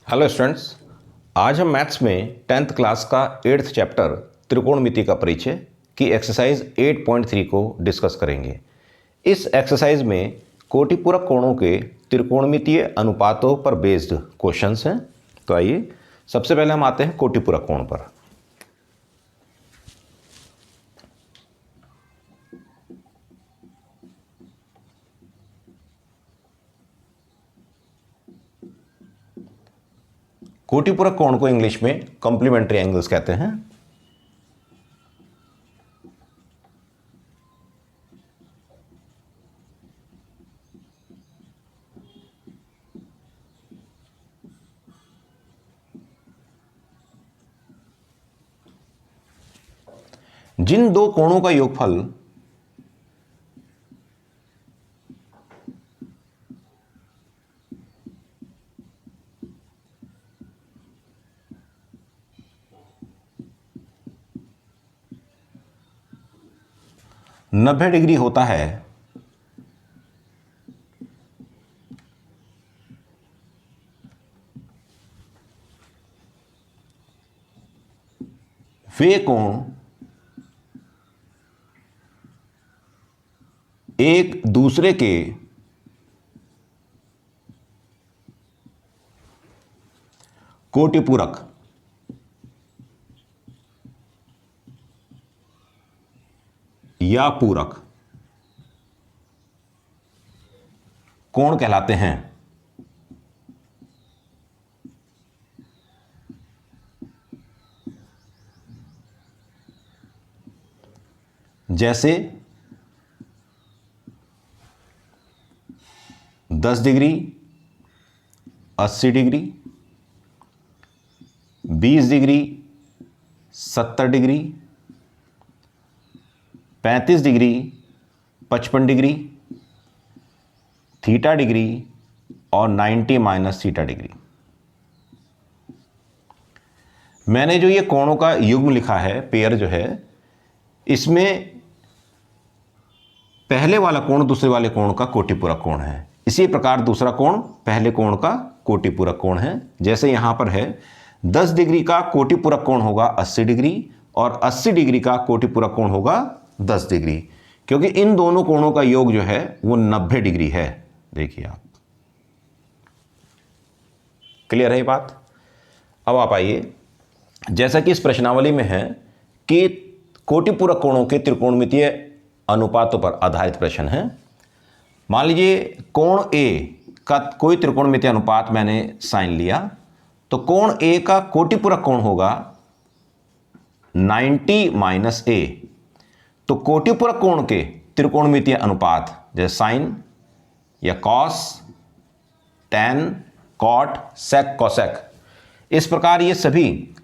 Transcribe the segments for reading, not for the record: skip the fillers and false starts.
Hello students, आज हम maths में 10th क्लास का 8th चैप्टर त्रिकोणमिति का परिचय की एक्सरसाइज 8.3 को डिस्कस करेंगे। इस एक्सरसाइज में कोटिपूरक कोणों के त्रिकोणमितीय अनुपातों पर बेस्ड क्वेश्चंस हैं। तो आइए सबसे पहले हम आते हैं कोटिपूरक कोण पर। कोटिपूरक कोण को इंग्लिश में कॉम्प्लीमेंट्री एंगल्स कहते हैं। जिन दो कोणों का योगफल नब्बे डिग्री होता है वे कोण एक दूसरे के कोटिपूरक या पूरक कोण कहलाते हैं। जैसे 10 degree, 80 degree, 20 degree, 70 degree, 35 degree, 55 degree, theta degree और 90 माइनस थीटा डिग्री। मैंने जो ये कोणों का युग्म लिखा है, पेयर जो है, इसमें पहले वाला कोण दूसरे वाले कोण का कोटिपूरक कोण है। इसी प्रकार दूसरा कोण पहले कोण का कोटिपूरक कोण है। जैसे यहां पर है 10 डिग्री का कोटिपूरक कोण होगा 80 डिग्री और 80 डिग्री का कोटिपूरक कोण होगा 10 डिग्री, क्योंकि इन दोनों कोणों का योग जो है वो 90 डिग्री है। देखिए आप, क्लियर है ये बात। अब आप आइए, जैसा कि इस प्रश्नावली में है कि कोटिपूरक कोणों के त्रिकोणमितीय अनुपातों पर आधारित प्रश्न है। मान लीजिए कोण ए का कोई त्रिकोणमितीय अनुपात मैंने साइन लिया, तो कोण ए का कोटिपूरक कोण होगा 90 माइनस ए। तो कोटिपूरक कोण के त्रिकोणमितीय अनुपात जैसे साइन या कॉस, टैन, कॉट, सेक, कोसेक, इस प्रकार ये सभी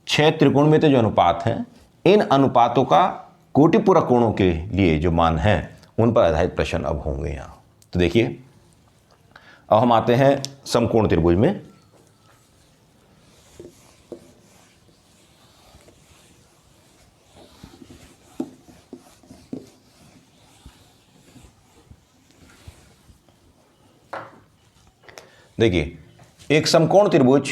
6 त्रिकोणमितीय जो अनुपात हैं, इन अनुपातों का कोटिपूरक कोणों के लिए जो मान है उन पर आधारित प्रश्न अब होंगे यहां। तो देखिए, अब हम आते हैं समकोण त्रिभुज में। देखिए, एक समकोण त्रिभुज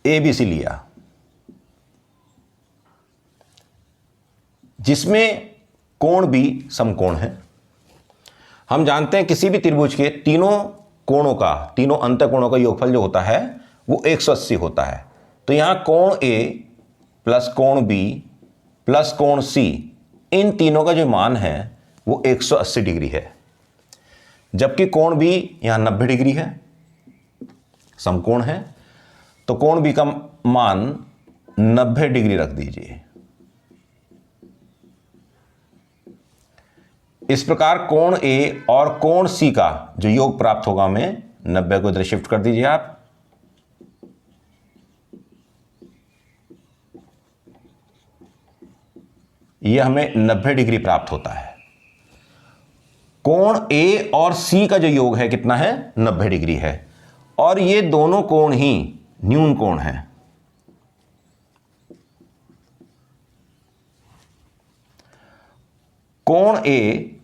एबीसी लिया, जिसमें कोण भी समकोण है। हम जानते हैं किसी भी त्रिभुज के तीनों कोणों का, तीनों अंतःकोणों का योगफल जो होता है वो 180 होता है। तो यहां कोण ए प्लस कोण बी प्लस कोण सी, इन तीनों का जो मान है वो 180 डिग्री है, जबकि कोण बी यहां 90 डिग्री है, समकोण है। तो कोण बी का मान 90 डिग्री रख दीजिए। इस प्रकार कोण ए और कोण सी का जो योग प्राप्त होगा हमें, 90 को इधर शिफ्ट कर दीजिए आप, यह हमें 90 डिग्री प्राप्त होता है। कोण ए और सी का जो योग है कितना है, 90 डिग्री है। और ये दोनों कोण ही न्यून कोण है। कोण ए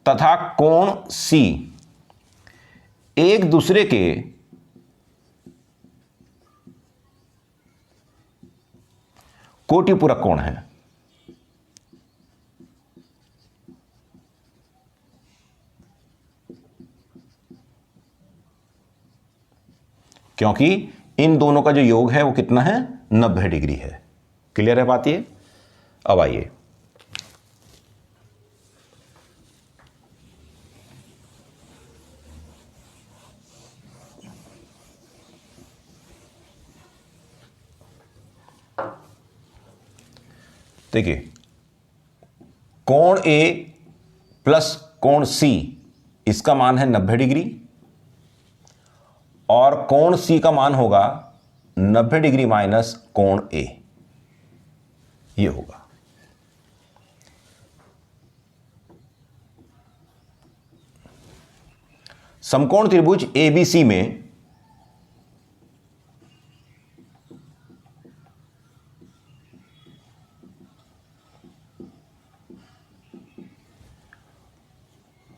तथा कोण सी, एक दूसरे के कोटिपूरक कोण हैं। क्योंकि इन दोनों का जो योग है वो कितना है, 90 डिग्री है। क्लियर है बात ये? अब आइए, देखिए, कोण ए प्लस कोण सी, इसका मान है 90 डिग्री, और कोण सी का मान होगा 90 डिग्री माइनस कोण ए, ये होगा। समकोण त्रिभुज एबीसी में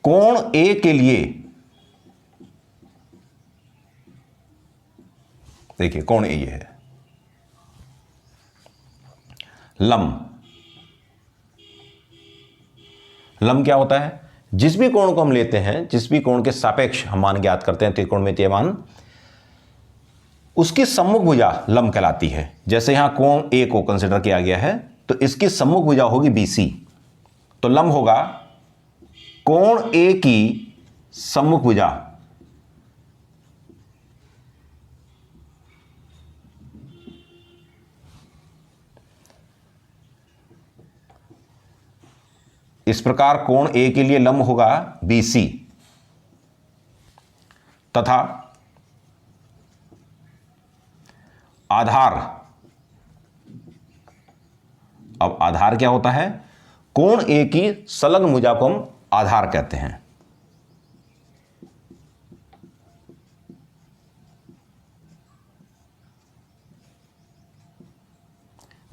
कोण ए के लिए, देखिए कोण ए ये है, लंब क्या होता है, जिस भी कोण को हम लेते हैं, जिस भी कोण के सापेक्ष हम मान ज्ञात करते हैं, त्रिकोणमितीय मान, उसकी सम्मुख भुजा लंब कहलाती है। जैसे यहां कोण ए को कंसिडर किया गया है, तो इसकी सम्मुख भुजा होगी बीसी, तो लंब होगा कोण ए की सम्मुख भुजा इस प्रकार कोण ए के लिए लंब होगा बीसी, तथा आधार, अब आधार क्या होता है, कोण ए की संलग्न भुजा को हम आधार कहते हैं।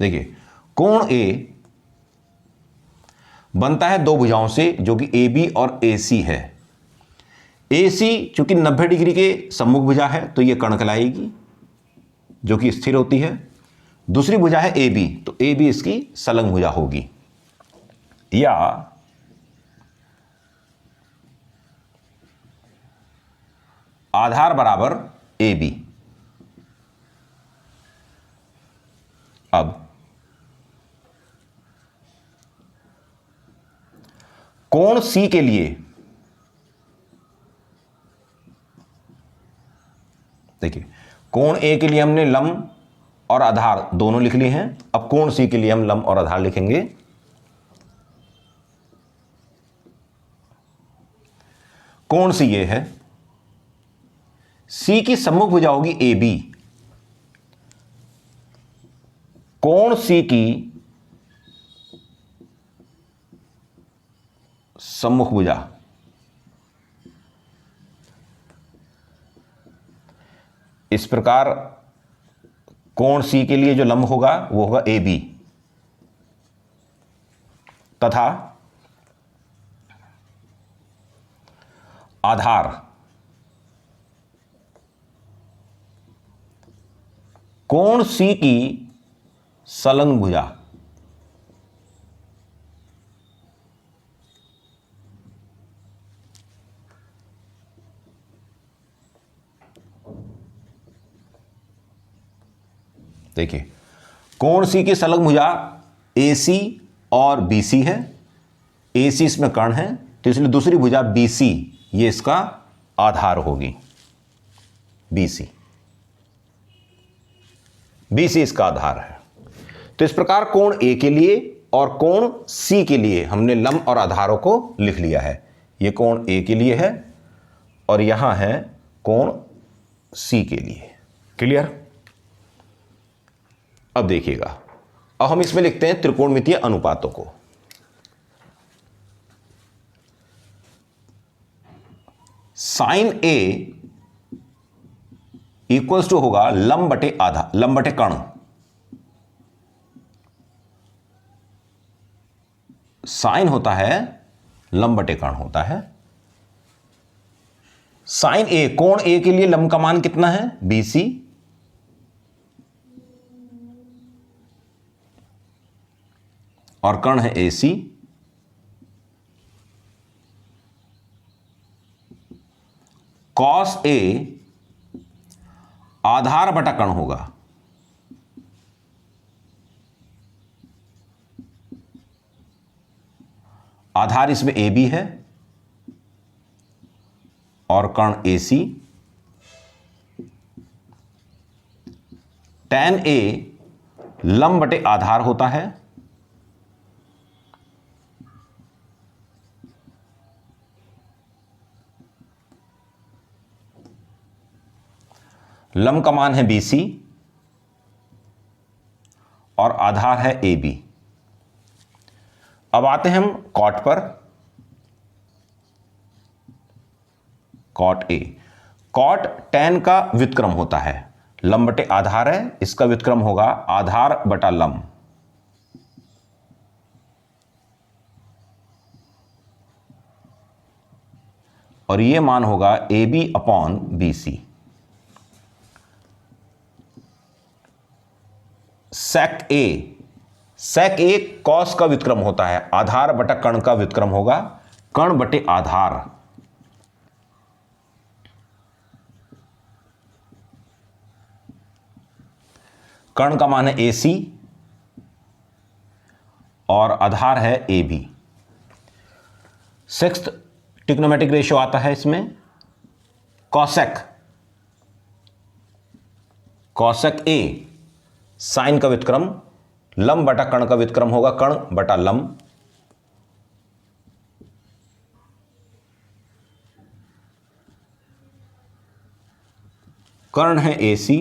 देखिए, कोण ए बनता है दो भुजाओं से, जो कि ए बी और ए सी है। ए सी चूंकि 90 डिग्री के सम्मुख भुजा है, तो यह कर्ण कहलाएगी, जो कि स्थिर होती है। दूसरी भुजा है ए बी, तो ए बी इसकी संलग्न भुजा होगी, या आधार बराबर ए बी। अब कोण सी के लिए, देखिए कोण ए के लिए हमने लंब और आधार दोनों लिख लिए हैं। अब कोण सी के लिए हम लंब और आधार लिखेंगे। कोण सी ये है, सी की सम्मुख भुजा होगी ए बी, कोण सी की सम्मुख भुजा इस प्रकार, कोण सी के लिए जो लंब होगा वो होगा ए बी, तथा आधार कोण सी की संलग्न भुजा देखिए, कोण सी की संलग्न भुजा AC और BC है। AC इसमें कर्ण है, तो इसलिए दूसरी भुजा BC ये इसका आधार होगी। BC इसका आधार है। तो इस प्रकार कोण A के लिए और कोण C के लिए हमने लंब और आधारों को लिख लिया है। ये कोण A के लिए है और यहां है कोण C के लिए। क्लियर? अब देखिएगा, अब हम इसमें लिखते हैं त्रिकोणमितीय अनुपातों को। साइन A इक्वल्स टू होगा लंब बटे आधा, लंब बटे कर्ण। साइन होता है लंब बटे कर्ण होता है, साइन ए, कोण ए के लिए लंब का मान कितना है? BC। और कर्ण है AC। कॉस ए आधार बटा कर्ण होगा। आधार इसमें AB है और कर्ण AC। tan A लंब बटे आधार होता है। लंब का मान है BC और आधार है AB। अब आते हैं हम कॉट पर। कॉट A, कॉट tan का व्युत्क्रम होता है। लंब बटे आधार है, इसका व्युत्क्रम होगा आधार बटा लंब। और यह मान होगा AB अपॉन BC। सेक ए कॉस का व्युत्क्रम होता है। आधार बटा कर्ण का व्युत्क्रम होगा कर्ण बटे आधार। कर्ण का मान है AC और आधार है AB। सिक्स्थ ट्रिग्नोमेट्रिक रेशियो आता है इसमें कॉसेक ए साइन का व्युत्क्रम लंब बटा कर्ण का व्युत्क्रम होगा कर्ण बटा लंब। कर्ण है AC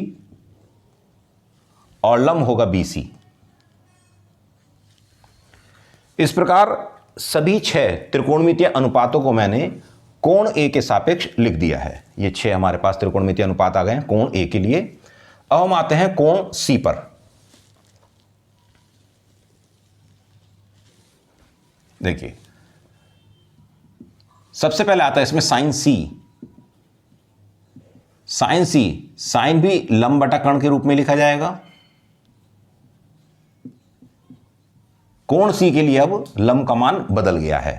और लंब होगा BC। इस प्रकार सभी 6 त्रिकोणमितीय अनुपातों को मैंने कोण A के सापेक्ष लिख दिया है। ये 6 हमारे पास त्रिकोणमितीय अनुपात आ गए हैं कोण A के लिए। अब हम आते हैं कोण C पर। देखिए, सबसे पहले आता है इसमें साइन C। साइन भी लंब बटा कर्ण के रूप में लिखा जाएगा। कोण C के लिए अब लंब का मान बदल गया है।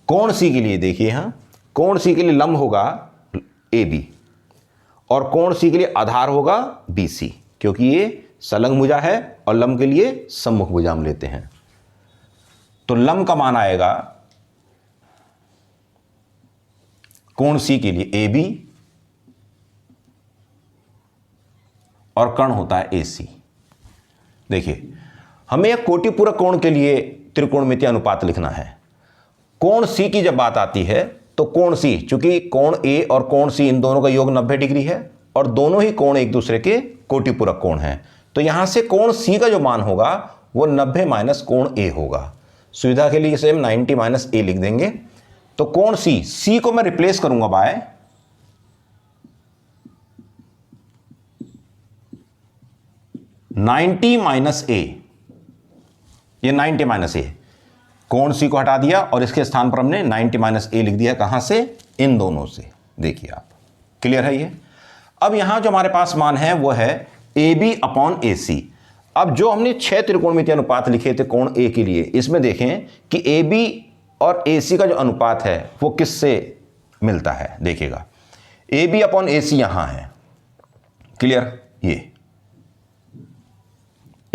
कोण C के लिए देखिए, यहां कोण C के लिए लंब होगा AB और कोण C के लिए आधार होगा BC, क्योंकि ये संलग्न भुजा है और लंब के लिए सम्मुख भुजा हम लेते हैं। तो लंब का मान आएगा कोण C के लिए AB और कर्ण होता है AC। देखिए, हमें एक कोटि पूरक कोण के लिए त्रिकोणमितीय अनुपात लिखना है। कोण C की जब बात आती है तो कोण C, चूंकि कोण A और कोण C इन दोनों का योग 90 डिग्री है और दोनों ही कोण एक दूसरे के कोटि पूरक कोण हैं, तो यहां से कोण C का जो मान होगा वो 90 माइनस कोण A होगा। सुविधा के लिए इसे हम 90 माइनस A लिख देंगे। तो कोण C को मैं रिप्लेस करूंगा बाय 90 माइनस A। ये 90 माइनस A, कोण C को हटा दिया और इसके स्थान पर हमने 90 माइनस A लिख दिया। कहां से? इन दोनों से। देखिए आप, क्लियर है ये। अब यहां जो हमारे पास मान है वो है AB अपॉन AC। अब जो हमने 6 त्रिकोणमितीय अनुपात लिखे थे कोण A के लिए, इसमें देखें कि AB और AC का जो अनुपात है वो किससे मिलता है। देखिएगा, AB अपॉन AC यहां है, क्लियर, ये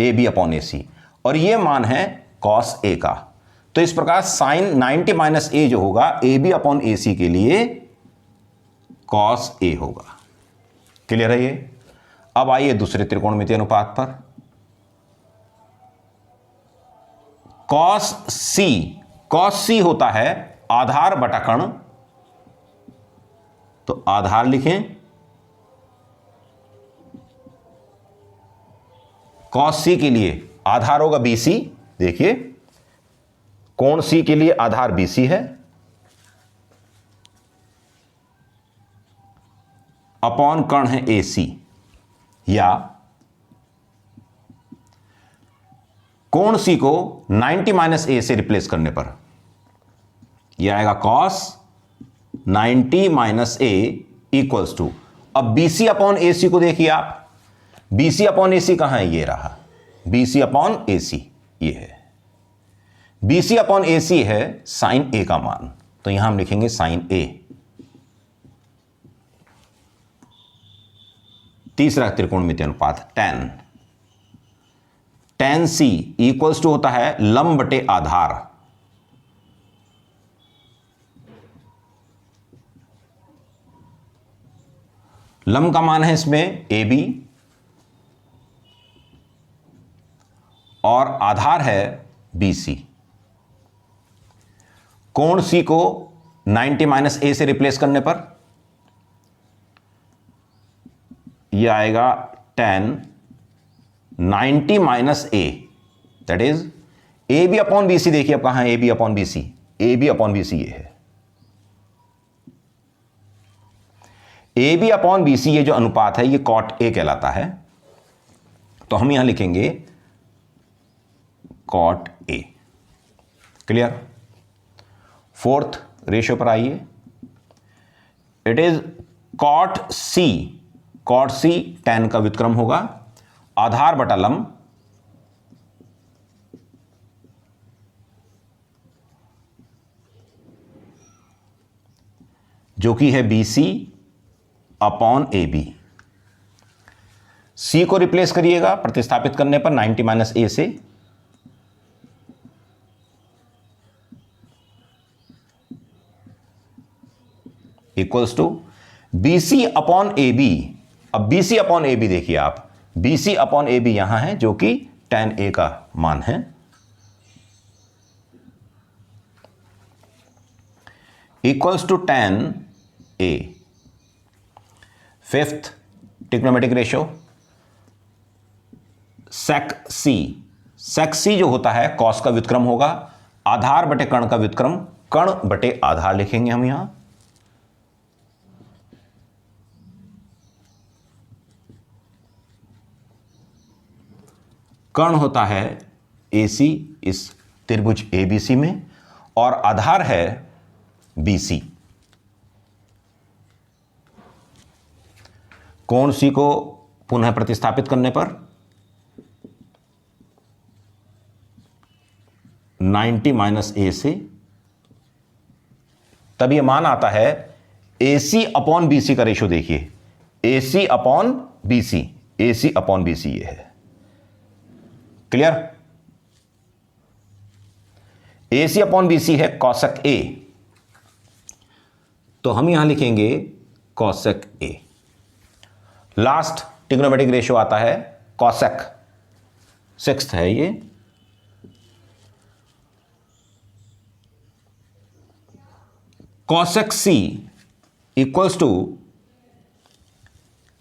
AB अपॉन AC और ये मान है cos A का। तो इस प्रकार साइन 90 माइनस A जो होगा AB अपॉन AC के लिए cos A होगा। क्लियर है ये। अब आइए दूसरे त्रिकोणमितीय अनुपात पर। cos C होता है आधार बटा कर्ण, तो आधार लिखें। cos C के लिए आधार होगा BC। देखिए, कोण C के लिए आधार BC है अपॉन कर्ण है AC, या कोण C को 90 माइनस A से रिप्लेस करने पर यह आएगा cos 90 minus A equals to, अब BC अपॉन AC को देखिए आप, BC अपॉन AC कहां है, ये रहा BC अपॉन AC, ये है BC अपॉन AC है साइन A का मान, तो यहां हम लिखेंगे साइन A। तीसरा त्रिकोणमितीय अनुपात tan C इक्वल्स टू होता है लंब बटे आधार, लंब का मान है इसमें AB और आधार है BC। कोण C को 90 माइनस A से रिप्लेस करने पर यह आएगा tan 90 minus A, that is AB upon BC। देखिए अब कहां है AB upon BC, AB upon BC ये है AB अपॉन BC, ये जो अनुपात है ये cot A कहलाता है, तो हम यहां लिखेंगे cot A। Clear. Fourth ratio पर आइए, it is cot C tan का व्युत्क्रम होगा आधार बटा लंब, जो कि है BC अपॉन AB। C को रिप्लेस करिएगा प्रतिस्थापित करने पर 90 माइनस A से, equals to BC upon AB। अब BC अपॉन AB देखिए आप, BC अपॉन AB यहां है जो कि tan A का मान है, equals to tan A। Fifth trigonometric ratio sec C जो होता है cos का व्युत्क्रम होगा आधार बटे कर्ण का व्युत्क्रम, कर्ण बटे आधार लिखेंगे हम यहां, कर्ण होता है AC इस त्रिभुज ABC में और आधार है BC। कोण C को पुनः प्रतिस्थापित करने पर 90 माइनस A से, तब यह मान आता है AC अपॉन BC का रेशियो देखिए, AC upon BC, AC upon BC ये है। क्लियर। AC अपॉन BC है cosec A, तो हम यहां लिखेंगे cosec A। Last trigonometric ratio आता है cosec, सिक्स्थ है ये, cosec C equals to,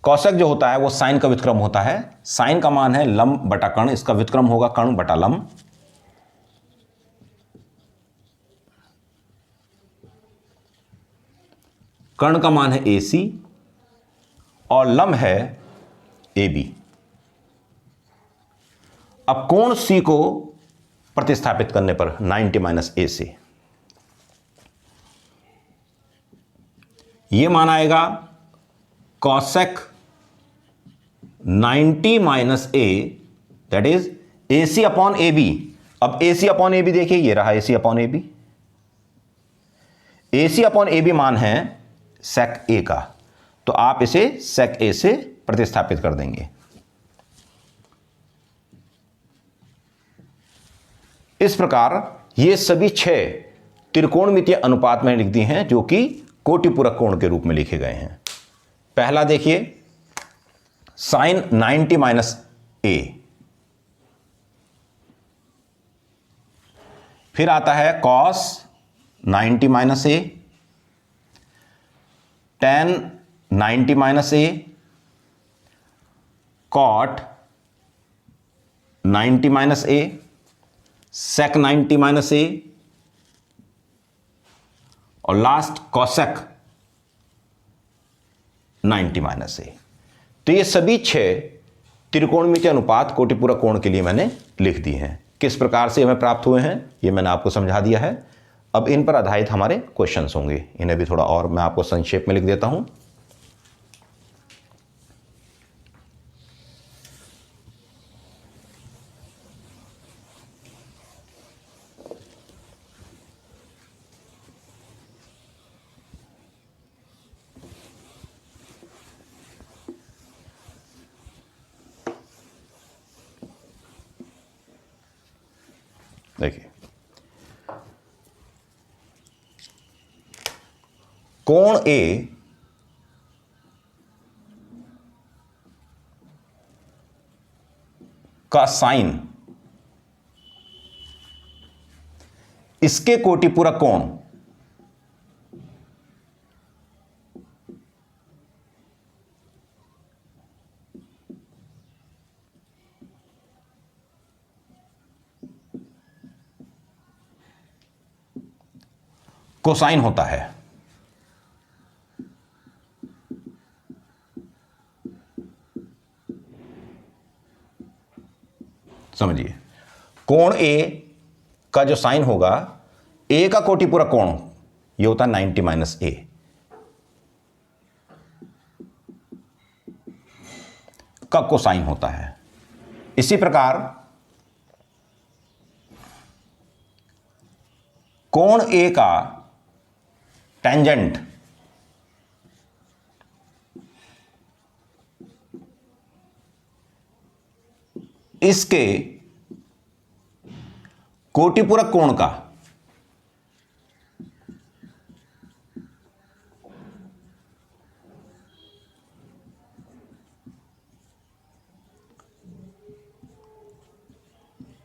cosec जो होता है वो साइन का व्युत्क्रम होता है, साइन का मान है लंब बटा कर्ण, इसका व्युत्क्रम होगा कर्ण बटा लंब, कर्ण का मान है AC और लंब है AB। अब कोण C को प्रतिस्थापित करने पर 90 माइनस A से यह मान आएगा cosec 90 minus A, that is AC upon AB। अब AC अपॉन AB देखिए, ये रहा AC upon AB, AC upon AB मान है sec A का, तो आप इसे sec A से प्रतिस्थापित कर देंगे। इस प्रकार ये सभी 6 त्रिकोणमितीय अनुपात में लिख दी हैं जो कि कोटिपूरक कोण के रूप में लिखे गए हैं। पहला देखिए साइन 90 माइनस A, फिर आता है cos 90 minus A, tan 90 minus A, cot 90 minus A, sec 90 minus A और लास्ट cosec 90 माइनस A। तो ये सभी 6 त्रिकोणमितीय अनुपात कोटिपूरक कोण के लिए मैंने लिख दिए हैं। किस प्रकार से हमें प्राप्त हुए हैं ये मैंने आपको समझा दिया है। अब इन पर आधारित हमारे क्वेश्चंस होंगे। इन्हें भी थोड़ा और मैं आपको संक्षेप में लिख देता हूं। देखिए, कोण ए का साइन इसके कोटिपूरक कोण कोसाइन होता है। समझिए, कोण ए का जो साइन होगा, ए का कोटिपूरक कोण ये होता है 90 माइनस ए, का कोसाइन होता है। इसी प्रकार कोण ए का टेंजेंट इसके कोटिपूरक कोण का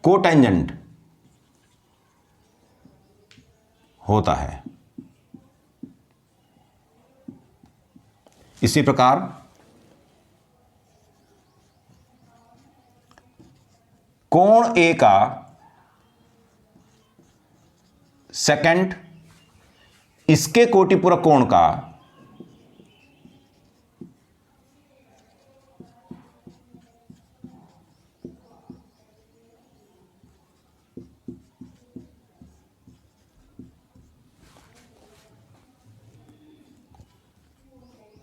कोटेंजेंट होता है। इसी प्रकार कोण ए का सेकंड इसके कोटिपूरक कोण का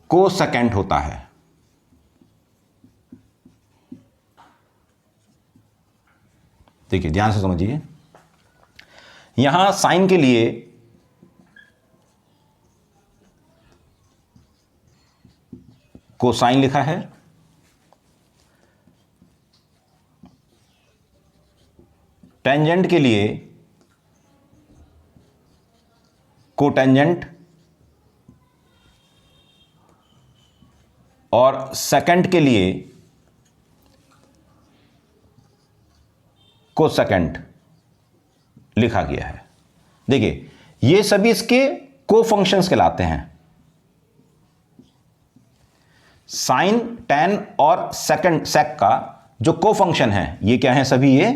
कोसेकेंट होता है। देखिए, ध्यान से समझिए, यहां साइन के लिए कोसाइन लिखा है, टेंजेंट के लिए कोटेंजेंट और सेकंड के लिए कोसेकेंट लिखा गया है। देखिए, ये सभी इसके को फंक्शंस कहलाते हैं। साइन, टेन और सेकंड सेक का जो को फंक्शन है ये क्या है? सभी ये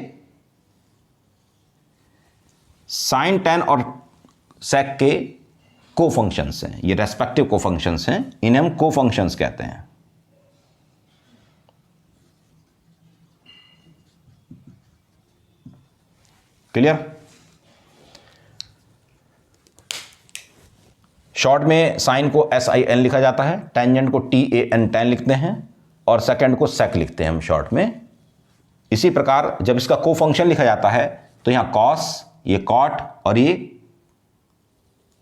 साइन, टेन और सेक के को फंक्शंस हैं। ये रेस्पेक्टिव को फंक्शंस हैं, इन्हें हम को फंक्शंस कहते हैं। क्लियर? शॉर्ट में साइन को SIN लिखा जाता है, टेंजेंट को TAN टेन लिखते हैं और सेकंड को सेक लिखते हैं हम शॉर्ट में। इसी प्रकार जब इसका को फंक्शन लिखा जाता है तो यहां कॉस, ये कॉट और ये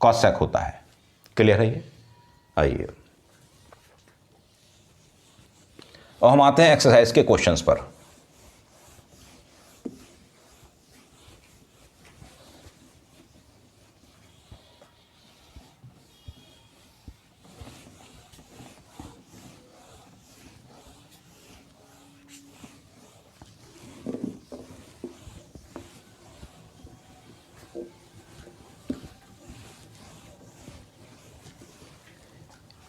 कॉसेक होता है। क्लियर है ये? आइए, और हम आते हैं एक्सरसाइज के क्वेश्चंस पर।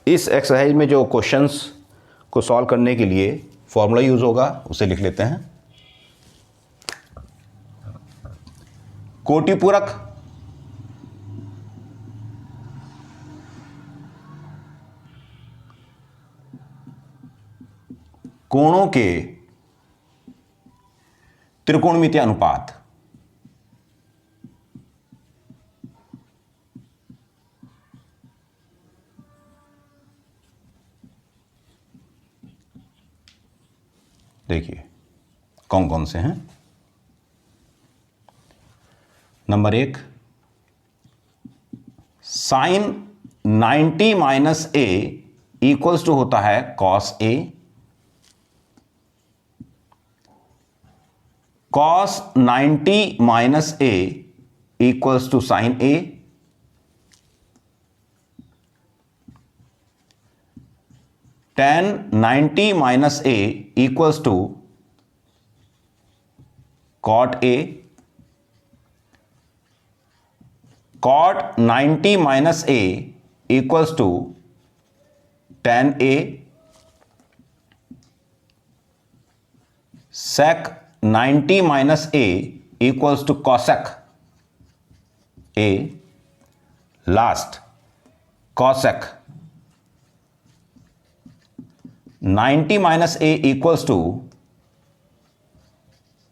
इस एक्सरसाइज में जो क्वेश्चंस को सॉल्व करने के लिए फॉर्मूला यूज होगा उसे लिख लेते हैं। कोटिपूरक कोणों के त्रिकोणमितीय अनुपात देखिए कौन कौन से हैं। Number 1, sine 90 minus A equals to होता है cos A. Cos 90 minus A equals to sine A. tan 90 minus A equals to cot A। cot 90 minus A equals to tan A। sec 90 minus A equals to cosec A। Last cosec 90 minus A equals to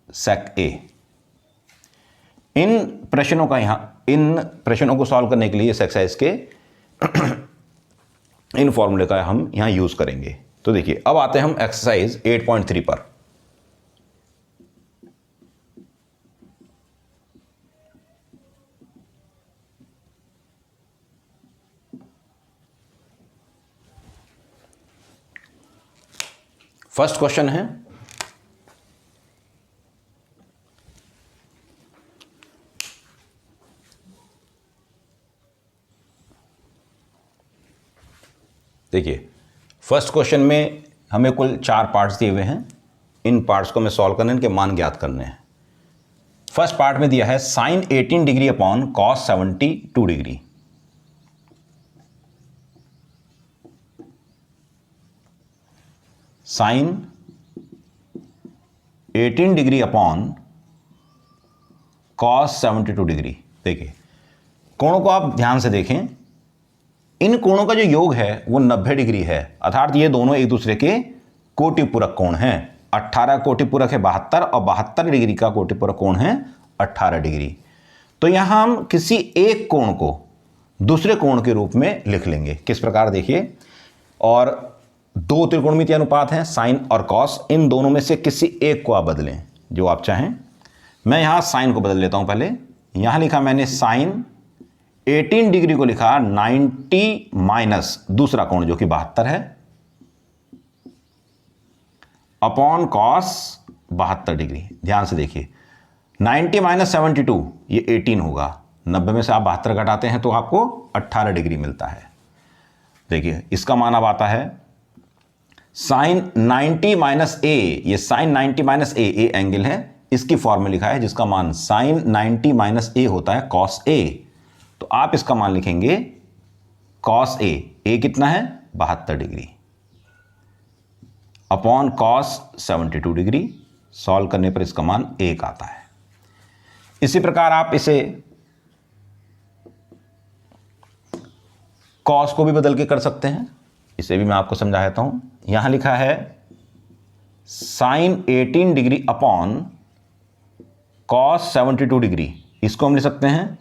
sec A। इन प्रश्नों को solve करने के लिए इस exercise के इन फॉर्मूले का हम यहां यूज करेंगे। तो देखिए अब आते हैं हम एक्सरसाइज 8.3 पर। फर्स्ट क्वेश्चन है देखिए फर्स्ट क्वेश्चन में हमें कुल 4 पार्ट्स दिए हुए हैं। इन पार्ट्स को हमें सॉल्व करने, इनके मान ज्ञात करने हैं। फर्स्ट पार्ट में दिया है sine 18 degree upon cos 72 degree. Sine 18 degree upon cos 72 degree. देखिए कोणों को आप ध्यान से देखें, इन कोणों का जो योग है वो 90 डिग्री है, अर्थात ये दोनों एक दूसरे के कोटिपूरक कोण हैं। 18 कोटिपूरक है 72 और 72 डिग्री का कोटिपूरक कोण है 18 डिग्री। तो यहां हम किसी एक कोण को दूसरे कोण के रूप में लिख लेंगे। किस प्रकार देखिए, और 2 त्रिकोणमितीय अनुपात हैं साइन और कॉस, इन दोनों में से किसी एक को आप बदलें जो आप चाहें। मैं यहां साइन को बदल लेता हूं। पहले यहां लिखा मैंने साइन 18 डिग्री को लिखा 90 माइनस दूसरा कोण जो कि 72 है अपॉन कॉस 72 डिग्री। ध्यान से देखिए 90 माइनस 72 ये 18 होगा। 90 में से आप 72 घटाते हैं तो आपको 18 डिग्री मिलता है। देखिए इसका मान अब आता है साइन 90 माइनस ए, ये साइन 90 माइनस ए एंगल है, इसकी फॉर्म में लिखा है जिसका मान साइन 90 माइनस ए होता है कॉस ए। तो आप इसका मान लिखेंगे कॉस ए कितना है 72 degree upon cos 72 degree. Solve करने पर इसका मान 1 आता है। इसी प्रकार आप इसे कॉस को भी बदल के कर सकते हैं, इसे भी मैं आपको समझा देता हूं। यहां लिखा है sine 18 degree upon cos 72 degree, इसको हम लिख सकते हैं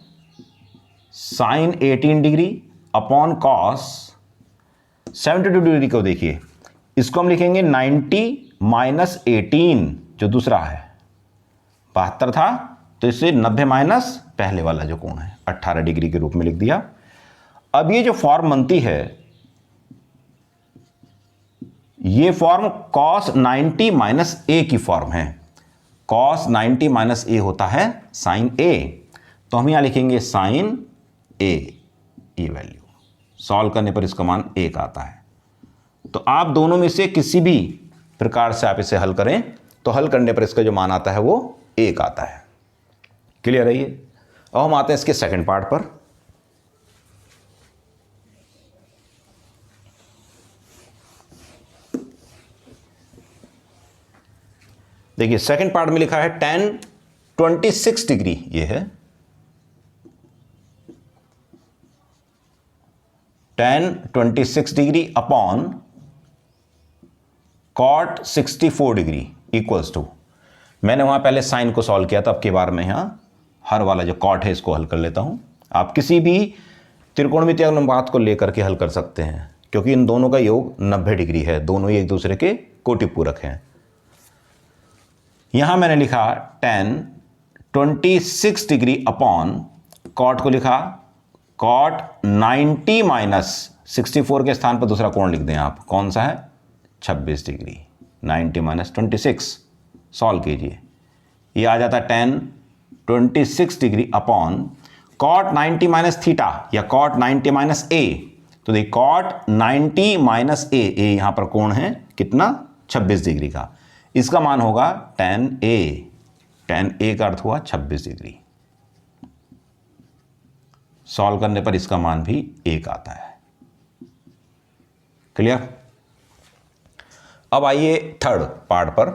sine 18 degree upon cos 72 degree को देखिए इसको हम लिखेंगे 90 माइनस 18 जो दूसरा है 72 था, तो इससे 90 माइनस पहले वाला जो कोण है 18 डिग्री के रूप में लिख दिया। अब ये जो फॉर्म बनती है ये फॉर्म cos 90 माइनस ए की फॉर्म है। cos 90 माइनस ए होता है साइन ए, तो हम यहां लिखेंगे साइन ए, ये वैल्यू सॉल्व करने पर इसका मान 1 आता है। तो आप दोनों में से किसी भी प्रकार से आप इसे हल करें तो हल करने पर इसका जो मान आता है वो 1 आता है। क्लियर है ये। अब हम आते हैं इसके सेकंड पार्ट पर। देखिए सेकंड पार्ट में लिखा है tan 26 डिग्री, ये है tan 26 degree upon cot 64 degree equals to, मैंने वहां पहले साइन को सॉल्व किया था, अब की बार मैं यहां हर वाला जो cot है इसको हल कर लेता हूं। आप किसी भी त्रिकोणमितीय अनुपात को लेकर के हल कर सकते हैं क्योंकि इन दोनों का योग 90 डिग्री है, दोनों ही एक दूसरे के कोटिपूरक हैं। यहां मैंने लिखा tan 26 डिग्री अपॉन कॉट को लिखा कॉट 90 माइनस 64 के स्थान पर दूसरा कोण लिख दें आप, कौन सा है 26 डिग्री, 90 माइनस 26 सॉल्व कीजिए, ये आ जाता है tan 26 degree upon cot 90 minus theta या कॉट 90 माइनस ए। तो देखिए कॉट 90 माइनस ए, यहां पर कोण है कितना 26 डिग्री का, इसका मान होगा tan ए का अर्थ हुआ 26 डिग्री। सॉल्व करने पर इसका मान भी 1 आता है। क्लियर? अब आइए थर्ड पार्ट पर।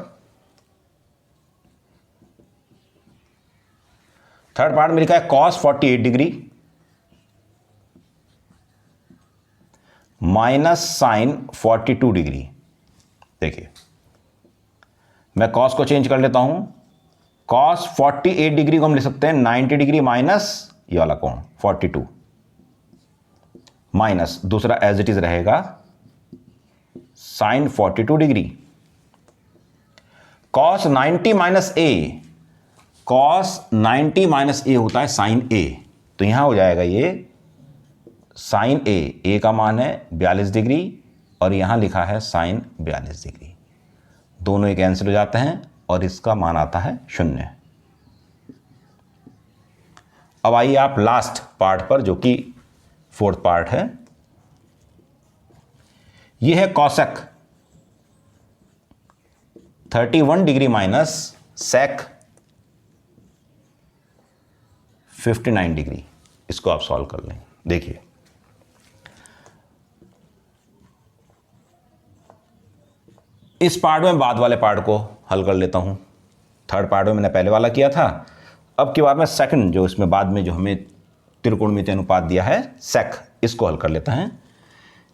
थर्ड पार्ट में लिखा है cos 48 degree minus sine 42 degree. देखिए मैं cos को चेंज कर लेता हूं, cos 48 डिग्री को हम लिख सकते हैं 90 डिग्री माइनस ये वाला कोण 42 माइनस दूसरा एज इट इज रहेगा साइन 42 डिग्री। cos 90 माइनस ए, cos 90 माइनस ए होता है साइन ए, तो यहां हो जाएगा ये साइन ए का मान है 42 डिग्री और यहां लिखा है साइन 42 डिग्री, दोनों ही कैंसिल हो जाते हैं और इसका मान आता है 0। अब आइए आप लास्ट पार्ट पर जो कि फोर्थ पार्ट है, यह है cosec 31 degree minus sec 59 degree. इसको आप सॉल्व कर लें। देखिए इस पार्ट में बाद वाले पार्ट को हल कर लेता हूं। थर्ड पार्ट में मैंने पहले वाला किया था, अब की बार मैं सेकंड जो इसमें बाद में जो हमें त्रिकोणमितीय अनुपात दिया है सेक, इसको हल कर लेता है।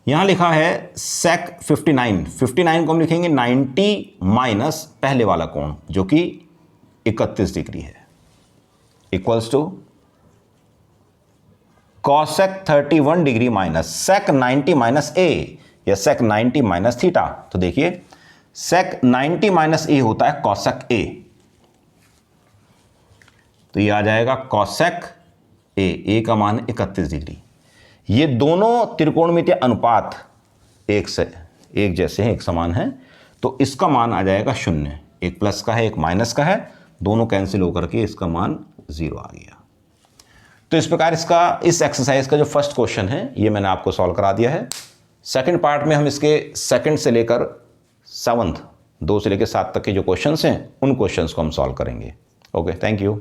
यहां लिखा है सेक 59 को हम लिखेंगे 90 माइनस पहले वाला कोण जो कि 31 डिग्री है, equals to cosec 31 degree minus sec 90 minus A या सेक 90 माइनस थीटा। तो देखिए सेक 90 माइनस ए होता है कॉसेक ए, तो ये आ जाएगा कॉसेक ए का मान 31 डिग्री। ये दोनों त्रिकोणमितीय अनुपात एक जैसे हैं, एक समान है, तो इसका मान आ जाएगा 0। एक प्लस का है एक माइनस का है, दोनों कैंसिल होकर के इसका मान 0 आ गया। तो इस प्रकार इस एक्सरसाइज का जो फर्स्ट क्वेश्चन है ये मैंने आपको सॉल्व करा दिया है। सेकंड पार्ट में हम इसके सेकंड से लेकर 7th 2 से लेकर 7 तक के जो क्वेश्चंस हैं उन क्वेश्चंस को हम सॉल्व करेंगे। Okay, thank you.